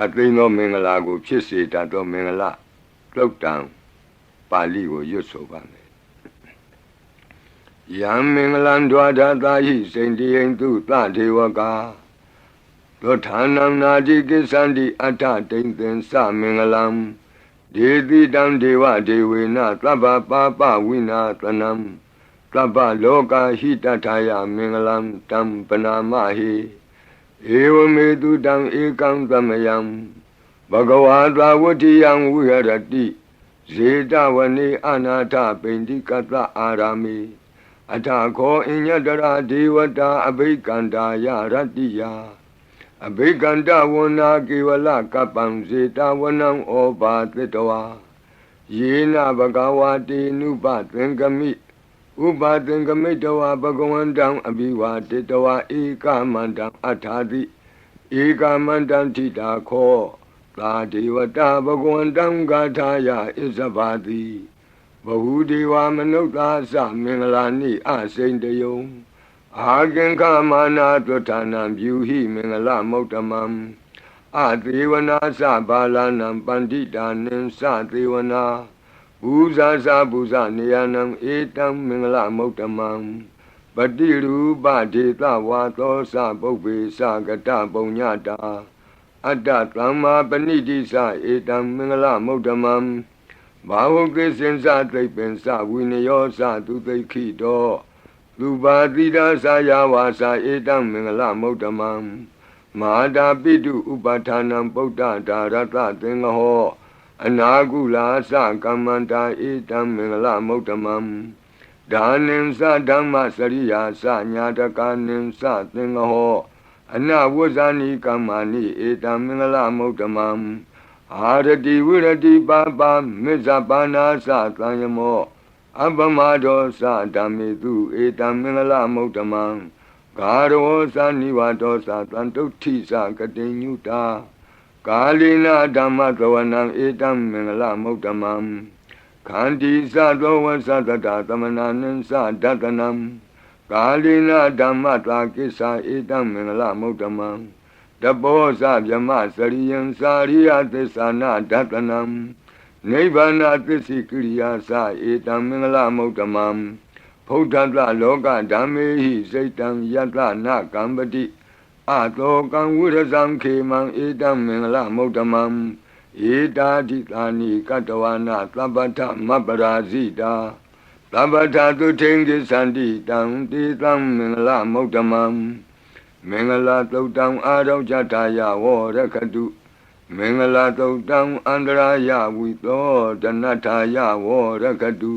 အသိသောမင်္ဂလာကိုဖြစ်စေတတ်သောမင်္ဂလာတုတ်တံပါဠိကိုရွတ်ဆိုပါမယ်ယံမင်္ဂလံဒွါဒသာဟိစိန္တိယံသူသဒေဝကာသောဌာနံနာတိကိစ္ဆန္တိအတ္ထတိန်သင်္စမင်္ဂလံဒေတိတံဒေဝဒေဝေနသဗ္ဗပါပဝိနာသနံသဗ္ဗလောကဟိတထာယမင်္ဂလံတံပနာမဟိဧဝမေတုတံဧကံသမယံဘဂဝါသာဝတ္တိယံဝိဟရတိဇေတဝနေအနာထပိန္တိကတအာရာမိအထခောအညတရာဒေဝတာအဘိကန္တာယရတ္တိယအဘိကန္တဝနာကေဝလကပ္ပံဇေတဝနံဩဘာသတဝါယေနဘဂဝါတိနုပသင်္ကမိဥပသင်္ကမိတဝါဘဂဝန္တံအဘိဝါတိတဝါဧကမန္တံအထာတိဧကမန္တံထိတာခောသာဒေဝတာဘဂဝန္တံဂါထာယဣဇဘာတိဘဟုဒေဝမနုဿာသမင်္ဂလာနိအစိန်တယုံအာကင်္ခမာနာတွဋ္ဌာနံပြုဟိမင်္ဂလမௌတမံအသေဝနာသဘာလနံပန္တိတာနိသသေဝနာဘူဇာသဘူဇနေယနံဧတံမင်္ဂလမௌတမံပတိရူပဒေသဝါသောသပုပ္ပေသကတပုညတာအတ္တသမ္မာပဏိတိသဧတံမင်္ဂလမௌတမံဘာဝကိစင်္စသိပ္ပင်္စဝိနယောသသူသိခိတောလူပါတိဒါသယာဝါစာဧတံမင်္ဂလမௌတမံမဟာတာပိတုဥပဌာနံပုဒ္ဒဒါရတသင်္ဃဟောအနာကုလာသကမ္မန္တာဧတံမင်္ဂလမௌတမံဒါနိသဓမ္မစရိယာသညာတကာနိသသင်္ဃဟောအနဝဇ္ဇာနိကမ္မာနိဧတံမင်္ဂလမௌတမံအာရတိဝိရတိပါပါမိစ္ဆပါနာသသံယမောအပမဒောသဓမ္မေတုဧတံမင်္ဂလမௌတမံဂါရောသနိဝါဒောသတံတုဋ္ဌိသကတိညုတာကာလိနာဓမ္မသဝနံဧတံမင်္ဂလမௌတမံခန္တီသသောဝသတတသမနာနိသဒတနံကာလိနာဓမ္မတာကိစ္ဆာဧတံမင်္ဂလမௌတမံတဘောဇဗြမစရိယံစာရိယသစ္ဆာနာဒတနံနိဗ္ဗာနသစ္စိကိရိယာသဧတံမင်္ဂလမௌတမံဖုဒ္ဓတလောကဓမ္မေဟိစိတ်တံယတနာကံပတိအတောကံဝိရဇံခေမံဧတံမင်္ဂလမௌတမံဧတာတိသာနိကတဝနာသဗ္ဗထမပရာဇိတာသဗ္ဗထသုထိန်ကိသန္တိတံတေတံမင်္ဂလမௌတမံမင်္ဂလာသုတ်တံအာရောကြတာယဝရခတုမင်္ဂလာသုတ်တံအန္တရာယဝိသောတနထာယဝရခတု